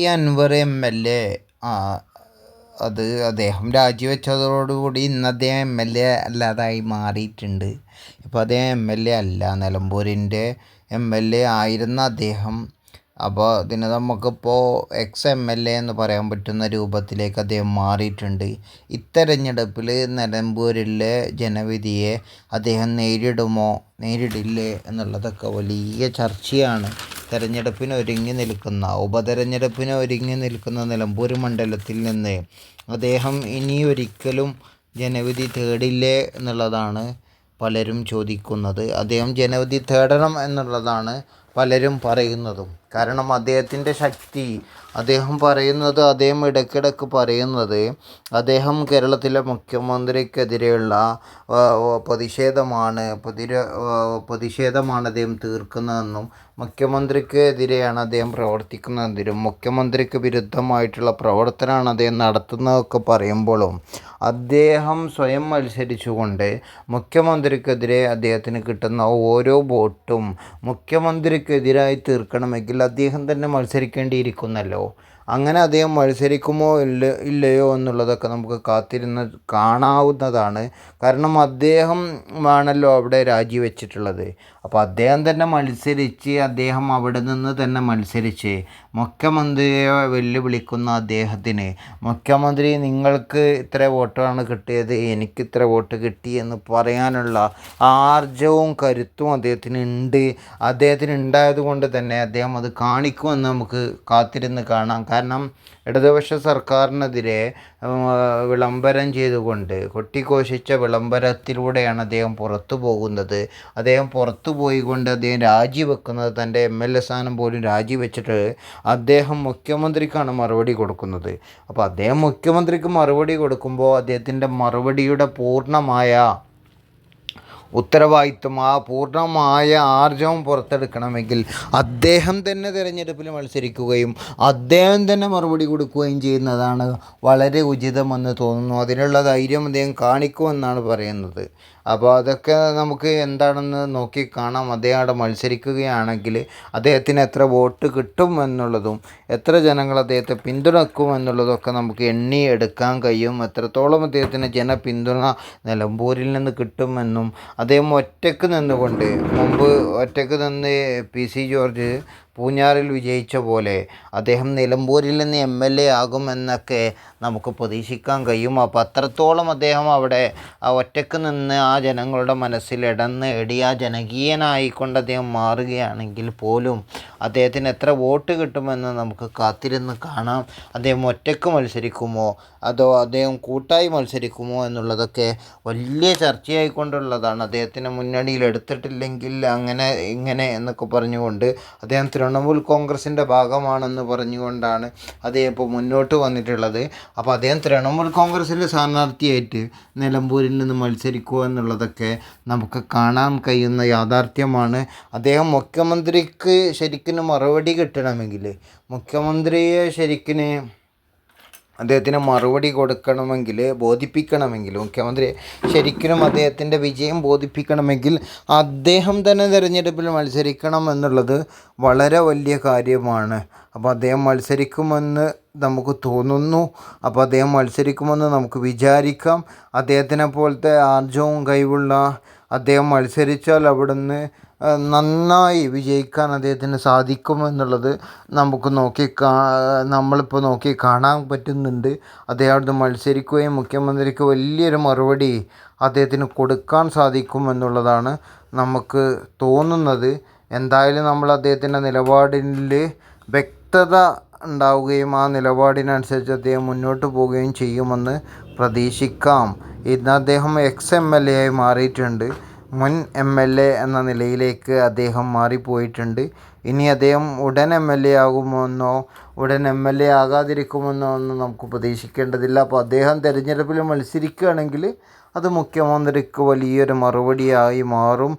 ഈ അൻവർ MLA ആ അത് അദ്ദേഹം രാജിവെച്ചതോടുകൂടി ഇന്ന് അദ്ദേഹം MLA അല്ലാതായി മാറിയിട്ടുണ്ട്. ഇപ്പോൾ അദ്ദേഹം MLA അല്ല, നിലമ്പൂരിൻ്റെ MLA ആയിരുന്ന അദ്ദേഹം. അപ്പോൾ ഇതിന് നമുക്കിപ്പോൾ MLA എന്ന് പറയാൻ പറ്റുന്ന രൂപത്തിലേക്ക് അദ്ദേഹം മാറിയിട്ടുണ്ട്. ഇത്തെരഞ്ഞെടുപ്പിൽ നിലമ്പൂരിലെ ജനവിധിയെ അദ്ദേഹം നേരിടില്ലേ എന്നുള്ളതൊക്കെ വലിയ ചർച്ചയാണ്. ഉപതെരഞ്ഞെടുപ്പിന് ഒരുങ്ങി നിൽക്കുന്ന നിലമ്പൂർ മണ്ഡലത്തിൽ നിന്ന് അദ്ദേഹം ഇനിയൊരിക്കലും ജനവിധി തേടില്ലേ എന്നുള്ളതാണ് പലരും ചോദിക്കുന്നത്. അദ്ദേഹം ജനവിധി തേടണം എന്നുള്ളതാണ് പലരും പറയുന്നതും. കാരണം അദ്ദേഹത്തിൻ്റെ ശക്തി, അദ്ദേഹം ഇടയ്ക്കിടയ്ക്ക് പറയുന്നത് അദ്ദേഹം കേരളത്തിലെ മുഖ്യമന്ത്രിക്കെതിരെയുള്ള പ്രതിഷേധമാണ് അദ്ദേഹം തീർക്കുന്നതെന്നും മുഖ്യമന്ത്രിക്കെതിരെയാണ് അദ്ദേഹം പ്രവർത്തിക്കുന്നതെന്നും മുഖ്യമന്ത്രിക്ക് വിരുദ്ധമായിട്ടുള്ള പ്രവർത്തനമാണ് അദ്ദേഹം നടത്തുന്നതൊക്കെ പറയുമ്പോഴും അദ്ദേഹം സ്വയം മത്സരിച്ചുകൊണ്ട് മുഖ്യമന്ത്രിക്കെതിരെ അദ്ദേഹത്തിന് കിട്ടുന്ന ഓരോ വോട്ടും മുഖ്യമന്ത്രിക്കെതിരായി തീർക്കണമെങ്കിൽ അദ്ദേഹം തന്നെ മത്സരിക്കേണ്ടിയിരിക്കുന്നല്ലോ. അങ്ങനെ അദ്ദേഹം മത്സരിക്കുമോ ഇല്ലയോ എന്നുള്ളതൊക്കെ നമുക്ക് കാത്തിരുന്ന് കാണാവുന്നതാണ്. കാരണം അദ്ദേഹം ആണല്ലോ അവിടെ രാജിവെച്ചിട്ടുള്ളത്. അപ്പോൾ അദ്ദേഹം തന്നെ അവിടെ നിന്ന് തന്നെ മത്സരിച്ച് മുഖ്യമന്ത്രിയെ വെല്ലുവിളിക്കുന്ന അദ്ദേഹത്തിന്, മുഖ്യമന്ത്രി നിങ്ങൾക്ക് ഇത്ര വോട്ടാണ് കിട്ടിയത്, എനിക്ക് ഇത്ര വോട്ട് കിട്ടി എന്ന് പറയാനുള്ള ആർജവും കരുത്തും അദ്ദേഹത്തിന് ഉണ്ടായതുകൊണ്ട് തന്നെ അദ്ദേഹം അത് കാണിക്കുമെന്ന് നമുക്ക് കാത്തിരുന്ന് കാണാം. കാരണം ഇടതുപക്ഷ സർക്കാരിനെതിരെ വിളംബരം ചെയ്തുകൊണ്ട് കൊട്ടിഘോഷിച്ച വിളംബരത്തിലൂടെയാണ് അദ്ദേഹം പുറത്തു പോകുന്നത്. അദ്ദേഹം പുറത്തു പോയിക്കൊണ്ട് അദ്ദേഹം രാജിവെക്കുന്നത്, തൻ്റെ MLA സ്ഥാനം പോലും രാജിവെച്ചിട്ട് അദ്ദേഹം മുഖ്യമന്ത്രിക്കാണ് മറുപടി കൊടുക്കുന്നത്. അപ്പോൾ അദ്ദേഹം മുഖ്യമന്ത്രിക്ക് മറുപടി കൊടുക്കുമ്പോൾ അദ്ദേഹത്തിൻ്റെ മറുപടിയുടെ പൂർണ്ണമായ ഉത്തരവാദിത്വം, പൂർണ്ണമായ ആർജവം പുറത്തെടുക്കണമെങ്കിൽ അദ്ദേഹം തന്നെ തിരഞ്ഞെടുപ്പിൽ മത്സരിക്കുകയും അദ്ദേഹം തന്നെ മറുപടി കൊടുക്കുകയും ചെയ്യുന്നതാണ് വളരെ ഉചിതമെന്ന് തോന്നുന്നു. അതിനുള്ള ധൈര്യം അദ്ദേഹം കാണിക്കുമെന്നാണ് പറയുന്നത്. അപ്പോൾ അതൊക്കെ നമുക്ക് എന്താണെന്ന് നോക്കിക്കാണാം. അദ്ദേഹം അവിടെ മത്സരിക്കുകയാണെങ്കിൽ അദ്ദേഹത്തിന് എത്ര വോട്ട് കിട്ടും എന്നുള്ളതും എത്ര ജനങ്ങൾ അദ്ദേഹത്തെ പിന്തുണക്കും എന്നുള്ളതൊക്കെ നമുക്ക് എണ്ണി എടുക്കാൻ കഴിയും. എത്രത്തോളം അദ്ദേഹത്തിന് ജനപിന്തുണ നിലമ്പൂരിൽ നിന്ന് കിട്ടുമെന്നും അദ്ദേഹം ഒറ്റയ്ക്ക് നിന്ന് PC ജോർജ് പൂഞ്ഞാറിൽ വിജയിച്ച പോലെ അദ്ദേഹം നിലമ്പൂരിൽ നിന്ന് MLA ആകുമെന്നൊക്കെ നമുക്ക് പ്രതീക്ഷിക്കാൻ കഴിയും. അപ്പോൾ അത്രത്തോളം അദ്ദേഹം അവിടെ ഒറ്റയ്ക്ക് നിന്ന് ആ ജനങ്ങളുടെ മനസ്സിൽ ജനകീയനായിക്കൊണ്ട് അദ്ദേഹം മാറുകയാണെങ്കിൽ പോലും അദ്ദേഹത്തിന് എത്ര വോട്ട് കിട്ടുമെന്ന് നമുക്ക് കാത്തിരുന്ന് കാണാം. അദ്ദേഹം ഒറ്റയ്ക്ക് മത്സരിക്കുമോ അതോ അദ്ദേഹം കൂട്ടായി മത്സരിക്കുമോ എന്നുള്ളതൊക്കെ വലിയ ചർച്ചയായിക്കൊണ്ടുള്ളതാണ്. അദ്ദേഹത്തിന് മുന്നണിയിൽ എടുത്തിട്ടില്ലെങ്കിൽ അങ്ങനെ ഇങ്ങനെ എന്നൊക്കെ പറഞ്ഞുകൊണ്ട് അദ്ദേഹം തൃണമൂൽ കോൺഗ്രസിൻ്റെ ഭാഗമാണെന്ന് പറഞ്ഞുകൊണ്ടാണ് അദ്ദേഹം ഇപ്പോൾ മുന്നോട്ട് വന്നിട്ടുള്ളത്. അപ്പോൾ അദ്ദേഹം തൃണമൂൽ കോൺഗ്രസിൻ്റെ സ്ഥാനാർത്ഥിയായിട്ട് നിലമ്പൂരിൽ നിന്ന് മത്സരിക്കുക എന്നുള്ളതൊക്കെ നമുക്ക് കാണാൻ കഴിയുന്ന യാഥാർത്ഥ്യമാണ്. അദ്ദേഹം മുഖ്യമന്ത്രിക്ക് ശരിക്കും മറുപടി കിട്ടണമെങ്കിൽ, അദ്ദേഹത്തിന് മറുപടി ബോധിപ്പിക്കണമെങ്കിൽ, മുഖ്യമന്ത്രി ശരിക്കും അദ്ദേഹത്തിൻ്റെ വിജയം ബോധിപ്പിക്കണമെങ്കിൽ അദ്ദേഹം തന്നെ തിരഞ്ഞെടുപ്പിൽ മത്സരിക്കണം എന്നുള്ളത് വളരെ വലിയ കാര്യമാണ്. അപ്പോൾ അദ്ദേഹം മത്സരിക്കുമെന്ന് നമുക്ക് തോന്നുന്നു. അപ്പോൾ അദ്ദേഹം മത്സരിക്കുമെന്ന് നമുക്ക് വിചാരിക്കാം. അദ്ദേഹത്തിനെ പോലത്തെ ആർജവും കഴിവുള്ള അദ്ദേഹം മത്സരിച്ചാൽ അവിടുന്ന് നന്നായി വിജയിക്കാൻ അദ്ദേഹത്തിന് സാധിക്കുമെന്നുള്ളത് നമ്മളിപ്പോൾ നോക്കി കാണാൻ പറ്റുന്നുണ്ട്. അദ്ദേഹം അവിടുന്ന് മത്സരിക്കുകയും മുഖ്യമന്ത്രിക്ക് വലിയൊരു മറുപടി അദ്ദേഹത്തിന് കൊടുക്കാൻ സാധിക്കുമെന്നുള്ളതാണ് നമുക്ക് തോന്നുന്നത്. എന്തായാലും നമ്മൾ അദ്ദേഹത്തിൻ്റെ നിലപാടിൽ വ്യക്തത ഉണ്ടാവുകയും ആ നിലപാടിനനുസരിച്ച് അദ്ദേഹം മുന്നോട്ട് പോവുകയും ചെയ്യുമെന്ന് പ്രതീക്ഷിക്കാം. ഇന്ന് അദ്ദേഹം MLA ആയി മാറിയിട്ടുണ്ട്. മുൻ MLA എന്ന നിലയിലേക്ക് അദ്ദേഹം മാറിപ്പോയിട്ടുണ്ട്. ഇനി അദ്ദേഹം ഉടൻ MLA ആകുമെന്നോ ഉടൻ MLA ആകാതിരിക്കുമെന്നോ ഒന്നും നമുക്ക് പ്രതീക്ഷിക്കേണ്ടതില്ല. അപ്പോൾ അദ്ദേഹം തിരഞ്ഞെടുപ്പിൽ മത്സരിക്കുകയാണെങ്കിൽ അത് മുഖ്യമന്ത്രിക്ക് വലിയൊരു മറുപടിയായി മാറും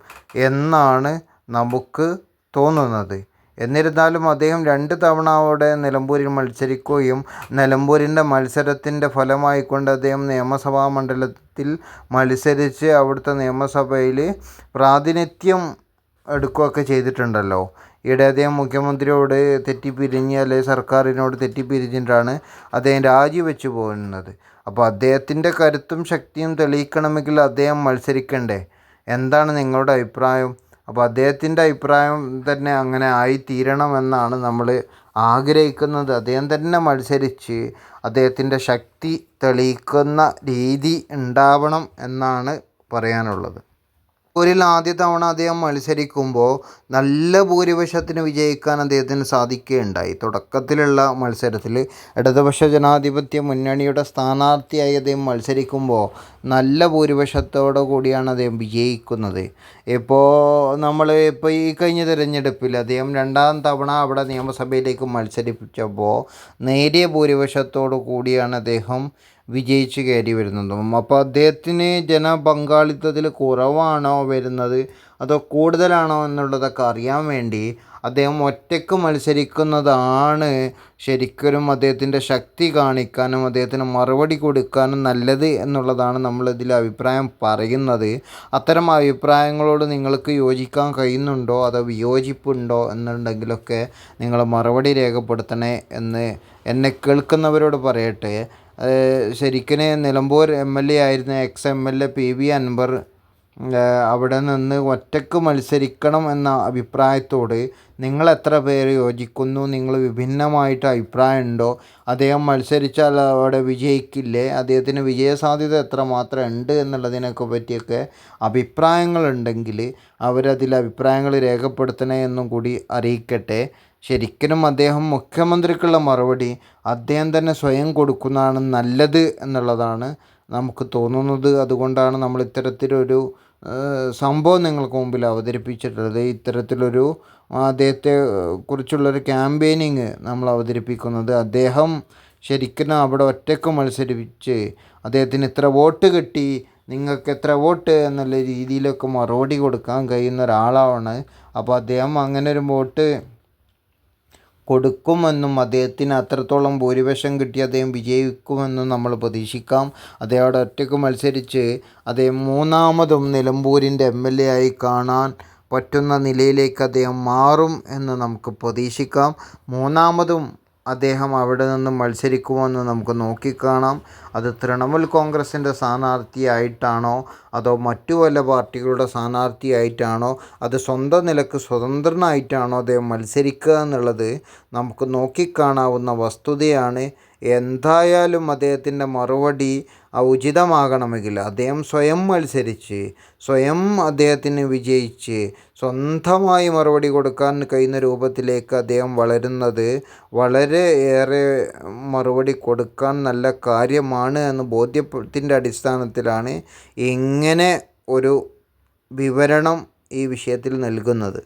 എന്നാണ് നമുക്ക് തോന്നുന്നത്. എന്നിരുന്നാലും അദ്ദേഹം 2 തവണ അവിടെ നിലമ്പൂരിൽ മത്സരിക്കുകയും നിലമ്പൂരിൻ്റെ മത്സരത്തിൻ്റെ ഫലമായിക്കൊണ്ട് അദ്ദേഹം നിയമസഭാ മണ്ഡലത്തിൽ മത്സരിച്ച് അവിടുത്തെ നിയമസഭയിൽ പ്രാതിനിധ്യം എടുക്കുകയൊക്കെ ചെയ്തിട്ടുണ്ടല്ലോ. ഈയിടെ അദ്ദേഹം മുഖ്യമന്ത്രിയോട് തെറ്റിപ്പിരിഞ്ഞ് അല്ലെങ്കിൽ സർക്കാരിനോട് തെറ്റിപ്പിരിഞ്ഞിട്ടാണ് അദ്ദേഹം രാജിവെച്ച് പോകുന്നത്. അപ്പോൾ അദ്ദേഹത്തിൻ്റെ കരുത്തും ശക്തിയും തെളിയിക്കണമെങ്കിൽ അദ്ദേഹം മത്സരിക്കണ്ടേ? എന്താണ് നിങ്ങളുടെ അഭിപ്രായം? അപ്പോൾ അദ്ദേഹത്തിൻ്റെ അഭിപ്രായം തന്നെ അങ്ങനെ ആയിത്തീരണമെന്നാണ് നമ്മൾ ആഗ്രഹിക്കുന്നത്. അദ്ദേഹം തന്നെ മത്സരിച്ച് അദ്ദേഹത്തിൻ്റെ ശക്തി തെളിയിക്കുന്ന രീതി ഉണ്ടാവണം എന്നാണ് പറയാനുള്ളത്. ആദ്യ തവണ അദ്ദേഹം മത്സരിക്കുമ്പോൾ നല്ല ഭൂരിപക്ഷത്തിന് വിജയിക്കാൻ അദ്ദേഹത്തിന് സാധിക്കുകയുണ്ടായി. തുടക്കത്തിലുള്ള മത്സരത്തിൽ ഇടതുപക്ഷ ജനാധിപത്യ മുന്നണിയുടെ സ്ഥാനാർത്ഥിയായി അദ്ദേഹം മത്സരിക്കുമ്പോൾ നല്ല ഭൂരിപക്ഷത്തോടു കൂടിയാണ് അദ്ദേഹം വിജയിക്കുന്നത്. ഇപ്പോൾ ഈ കഴിഞ്ഞ തിരഞ്ഞെടുപ്പിൽ അദ്ദേഹം രണ്ടാം തവണ അവിടെ നിയമസഭയിലേക്ക് മത്സരിപ്പിച്ചപ്പോൾ നേരിയ ഭൂരിപക്ഷത്തോടു കൂടിയാണ് അദ്ദേഹം വിജയിച്ച് കയറി വരുന്നതും. അപ്പോൾ അദ്ദേഹത്തിന് ജനപങ്കാളിത്തത്തിൽ കുറവാണോ വരുന്നത് അതോ കൂടുതലാണോ എന്നുള്ളതൊക്കെ അറിയാൻ വേണ്ടി അദ്ദേഹം ഒറ്റയ്ക്ക് മത്സരിക്കുന്നതാണ് ശരിക്കും അദ്ദേഹത്തിൻ്റെ ശക്തി കാണിക്കാനും അദ്ദേഹത്തിന് മറുപടി കൊടുക്കാനും നല്ലത് എന്നുള്ളതാണ് നമ്മളിതിൽ അഭിപ്രായം പറയുന്നത്. അത്തരം അഭിപ്രായങ്ങളോട് നിങ്ങൾക്ക് യോജിക്കാൻ കഴിയുന്നുണ്ടോ അതോ വിയോജിപ്പുണ്ടോ എന്നുണ്ടെങ്കിലൊക്കെ നിങ്ങൾ മറുപടി രേഖപ്പെടുത്തണേ എന്ന് എന്നെ കേൾക്കുന്നവരോട് പറയട്ടെ. ശരിക്കും നിലമ്പൂർ MLA ആയിരുന്ന MLA PV അൻവർ അവിടെ നിന്ന് ഒറ്റയ്ക്ക് മത്സരിക്കണം എന്ന അഭിപ്രായത്തോട് നിങ്ങൾ എത്ര പേര് യോജിക്കുന്നു? നിങ്ങൾ വിഭിന്നമായിട്ട് അഭിപ്രായമുണ്ടോ? അദ്ദേഹം മത്സരിച്ചാൽ അവിടെ വിജയിക്കില്ലേ? അദ്ദേഹത്തിന് വിജയസാധ്യത എത്രമാത്രം ഉണ്ട് എന്നുള്ളതിനൊക്കെ പറ്റിയൊക്കെ അഭിപ്രായങ്ങളുണ്ടെങ്കിൽ അവരതിൽ അഭിപ്രായങ്ങൾ രേഖപ്പെടുത്തണേ എന്നും കൂടി അറിയിക്കട്ടെ. ശരിക്കും അദ്ദേഹം മുഖ്യമന്ത്രിക്കുള്ള മറുപടി അദ്ദേഹം തന്നെ സ്വയം കൊടുക്കുന്നതാണ് നല്ലത് എന്നുള്ളതാണ് നമുക്ക് തോന്നുന്നത്. അതുകൊണ്ടാണ് നമ്മൾ ഇത്തരത്തിലൊരു സംഭവം നിങ്ങൾക്ക് മുമ്പിൽ അവതരിപ്പിച്ചിട്ടുള്ളത്. ഇത്തരത്തിലൊരു അദ്ദേഹത്തെ കുറിച്ചുള്ളൊരു ക്യാമ്പയിനിങ് നമ്മൾ അവതരിപ്പിക്കുന്നത്. അദ്ദേഹം ശരിക്കും അവിടെ ഒറ്റയ്ക്ക് മത്സരിപ്പിച്ച് അദ്ദേഹത്തിന് ഇത്ര വോട്ട് കിട്ടി, നിങ്ങൾക്ക് എത്ര വോട്ട് എന്നുള്ള രീതിയിലൊക്കെ മറുപടി കൊടുക്കാൻ കഴിയുന്ന ഒരാളാണ്. അപ്പോൾ അദ്ദേഹം അങ്ങനെ ഒരു വോട്ട് കൊടുക്കുമെന്നും അദ്ദേഹത്തിന് അത്രത്തോളം ഭൂരിപക്ഷം കിട്ടി അദ്ദേഹം വിജയിക്കുമെന്നും നമ്മൾ പ്രതീക്ഷിക്കാം. അദ്ദേഹം അവിടെ ഒറ്റയ്ക്ക് മത്സരിച്ച് അദ്ദേഹം മൂന്നാമതും നിലമ്പൂരിൻ്റെ MLA ആയി കാണാൻ പറ്റുന്ന നിലയിലേക്ക് അദ്ദേഹം മാറും എന്ന് നമുക്ക് പ്രതീക്ഷിക്കാം. മൂന്നാമതും അദ്ദേഹം അവിടെ നിന്ന് മത്സരിക്കുമെന്ന് നമുക്ക് നോക്കിക്കാണാം. അത് തൃണമൂൽ കോൺഗ്രസിൻ്റെ സ്ഥാനാർത്ഥിയായിട്ടാണോ അതോ മറ്റു വല്ല പാർട്ടികളുടെ സ്ഥാനാർത്ഥിയായിട്ടാണോ അത് സ്വന്തം നിലക്ക് സ്വതന്ത്രനായിട്ടാണോ അദ്ദേഹം മത്സരിക്കുക എന്നുള്ളത് നമുക്ക് നോക്കിക്കാണാവുന്ന വസ്തുതയാണ്. എന്തായാലും അദ്ദേഹത്തിൻ്റെ മറുപടി ഉചിതമാകണമെങ്കിൽ അദ്ദേഹം സ്വയം മത്സരിച്ച് സ്വയം അദ്ദേഹത്തിന് വിജയിച്ച് സ്വന്തമായി മറുപടി കൊടുക്കാൻ കഴിയുന്ന രൂപത്തിലേക്ക് അദ്ദേഹം വളരുന്നത് വളരെ ഏറെ മറുപടി കൊടുക്കാൻ നല്ല കാര്യമാണ് എന്ന് ബോധ്യത്തിൻ്റെ അടിസ്ഥാനത്തിലാണ് ഇങ്ങനെ ഒരു വിവരണം ഈ വിഷയത്തിൽ നൽകുന്നത്.